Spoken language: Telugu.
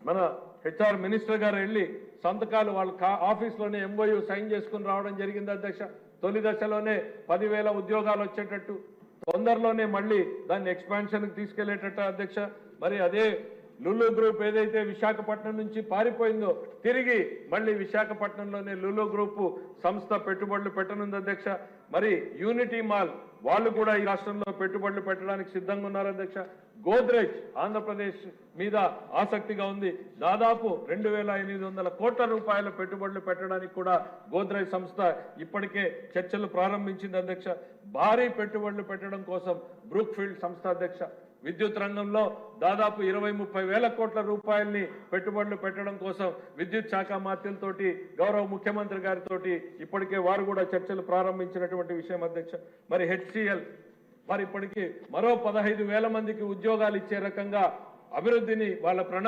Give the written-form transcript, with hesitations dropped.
మన హెచ్ఆర్ మినిస్టర్ గారు వెళ్ళి సంతకాలు వాళ్ళ ఆఫీస్లోనే ఎంఓయూ సైన్ చేసుకుని రావడం జరిగింది అధ్యక్ష. తొలి దశలోనే 10,000 ఉద్యోగాలు వచ్చేటట్టు, తొందరలోనే మళ్ళీ దాన్ని ఎక్స్పాన్షన్కి తీసుకెళ్లేటట్టు అధ్యక్ష. మరి అదే లులు గ్రూప్ ఏదైతే విశాఖపట్నం నుంచి పారిపోయిందో తిరిగి మళ్ళీ విశాఖపట్నంలోనే లులు గ్రూప్ సంస్థ పెట్టుబడులు పెట్టనుంది అధ్యక్ష. మరి యూనిటీ మాల్ వాళ్ళు కూడా ఈ రాష్ట్రంలో పెట్టుబడులు పెట్టడానికి సిద్ధంగా ఉన్నారు అధ్యక్ష. గోద్రేజ్ ఆంధ్రప్రదేశ్ మీద ఆసక్తిగా ఉంది. దాదాపు 2,800 కోట్ల రూపాయల పెట్టుబడులు పెట్టడానికి కూడా గోద్రేజ్ సంస్థ ఇప్పటికే చర్చలు ప్రారంభించింది అధ్యక్ష. భారీ పెట్టుబడులు పెట్టడం కోసం బ్రూక్ఫీల్డ్ సంస్థ అధ్యక్ష. విద్యుత్ రంగంలో దాదాపు 20-30 వేల కోట్ల రూపాయల్ని పెట్టుబడులు పెట్టడం కోసం విద్యుత్ శాఖ మంత్రులతోటి గౌరవ ముఖ్యమంత్రి గారితో ఇప్పటికే వారు కూడా చర్చలు ప్రారంభించినటువంటి విషయం అధ్యక్ష. మరి హెచ్సిఎల్ మరి ఇప్పటికీ మరో 15,000 మందికి ఉద్యోగాలు ఇచ్చే రకంగా అభివృద్ధిని వాళ్ళ